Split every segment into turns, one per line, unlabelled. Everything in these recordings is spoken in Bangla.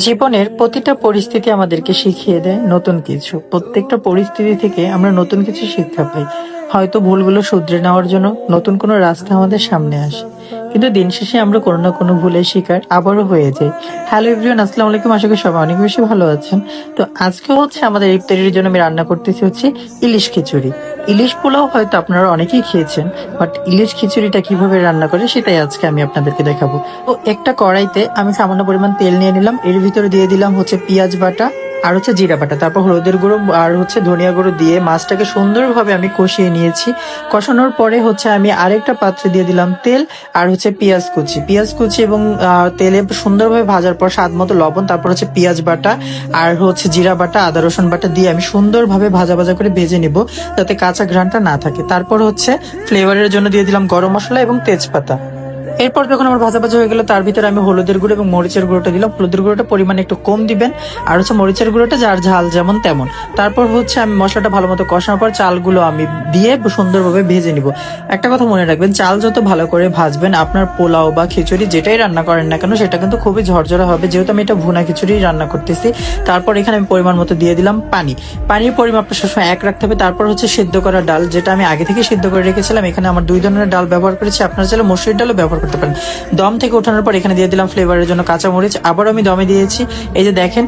জীবনের প্রতিটা পরিস্থিতি আমাদেরকে শিখিয়ে দেয় নতুন কিছু। প্রত্যেকটা পরিস্থিতি থেকে আমরা নতুন কিছু শিক্ষা পাই। হয়তো ভুলগুলো শুধরে নেওয়ার জন্য নতুন কোনো রাস্তা আমাদের সামনে আসে, কিন্তু দিন শেষে আমরা কোনো না কোনো ভুলের শিকার আবারও হয়ে যাই। হ্যালো এভরিওয়ান, আসসালামু আলাইকুম। আশা করি সবাই অনেক বেশি ভালো আছেন। তো আজকে হচ্ছে আমাদের ইফতারির জন্য আমি রান্না করতেছি হচ্ছে ইলিশ খিচুড়ি। ইলিশ পোলাও হয়তো আপনারা অনেকেই খেয়েছেন, বাট ইলিশ খিচুড়িটা কিভাবে রান্না করে সেটাই আজকে আমি আপনাদেরকে দেখাবো। তো একটা কড়াইতে আমি সামান্য পরিমাণ তেল নিয়ে নিলাম, এর ভিতরে দিয়ে দিলাম হচ্ছে পেঁয়াজ বাটা আর হচ্ছে জিরা বাটা, তারপর হলুদের গুঁড়ো আর হচ্ছে ধনিয়া গুঁড়ো দিয়ে মাছটাকে সুন্দরভাবে আমি কষিয়ে নিয়েছি। কষানোর পরে হচ্ছে আমি আরেকটা পাত্রে দিয়ে দিলাম তেল আর হচ্ছে পেঁয়াজ কুচি এবং তেলে সুন্দরভাবে ভাজার পর স্বাদ মতো লবণ, তারপর হচ্ছে পেঁয়াজ বাটা আর হচ্ছে জিরা বাটা আদা রসুন বাটা দিয়ে আমি সুন্দরভাবে ভাজা ভাজা করে ভেজে নিব, যাতে কাঁচা ঘ্রাণটা না থাকে। তারপর হচ্ছে ফ্লেভারের জন্য দিয়ে দিলাম গরম মশলা এবং তেজপাতা। এরপর যখন আমার ভাজা ভাজা হয়ে গেল, তার ভিতরে আমি হলুদের গুঁড়ো এবং মরিচের গুঁড়োটা দিলাম। হলুদের গুঁড়োটা পরিমাণে একটু কম দিবেন, আর হচ্ছে মরিচের গুঁড়োটা যার ঝাল যেমন তেমন। তারপর হচ্ছে আমি মশলাটা ভালো মতো কষানোর পর চালগুলো আমি দিয়ে সুন্দরভাবে ভেজে নিব। একটা কথা মনে রাখবেন, চাল যত ভালো করে ভাজবেন আপনার পোলাও বা খিচুড়ি যেটাই রান্না করেন না কেন সেটা কিন্তু খুবই ঝরঝরা হবে, যেহেতু আমি এটা ভুনা খিচুড়ি রান্না করতেছি। তারপর এখানে আমি পরিমাণ মতো দিয়ে দিলাম পানির পরিমাপটা সবসময় এক রাখতে হবে। তারপর হচ্ছে সিদ্ধ করা ডাল, যেটা আমি আগে থেকে সিদ্ধ করে রেখেছিলাম। এখানে আমার 2 ধরনের ডাল ব্যবহার করেছি, আপনারা চাইলে মসুরির ডালও ব্যবহার করতে পারেন। দম থেকে ওঠানোর পর এখানে দিয়ে দিলাম ফ্লেভারের জন্য কাঁচামরিচ, আবার আমি দমে দিয়েছি। এই যে দেখেন,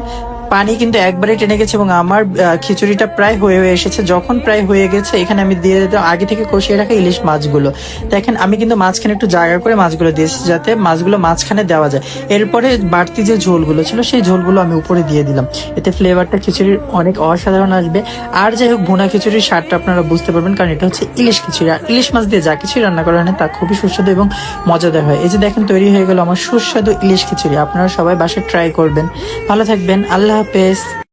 পানি কিন্তু একবারে টেনে গেছে এবং আমার খিচুড়িটা প্রায় হয়ে এসেছে। যখন প্রায় হয়ে গেছে, এখানে আমি দিয়ে দিলাম আগে থেকে কষিয়ে রাখা ইলিশ মাছগুলো। দেখেন, আমি কিন্তু মাঝখানে একটু জায়গা করে মাছগুলো দিয়েছি, যাতে মাছগুলো মাঝখানে দেওয়া যায়। এরপরে বাড়তি যে ঝোলগুলো ছিল সেই ঝোলগুলো আমি উপরে দিয়ে দিলাম, এতে ফ্লেভারটা খিচুড়ির অনেক অসাধারণ আসবে। আর যাই হোক, ভুনা খিচুড়ির স্বাদটা আপনারা বুঝতে পারবেন, কারণ এটা হচ্ছে ইলিশ খিচুড়ি। আর ইলিশ মাছ দিয়ে যা কিছুই রান্না করা হয় না তা খুবই সুস্বাদু এবং মজাদার হয়। এই যে দেখেন, তৈরি হয়ে গেল আমার সুস্বাদু ইলিশ খিচুড়ি। আপনারা সবাই বাসায় ট্রাই করবেন। ভালো থাকবেন, আল্লাহ হাফেজ।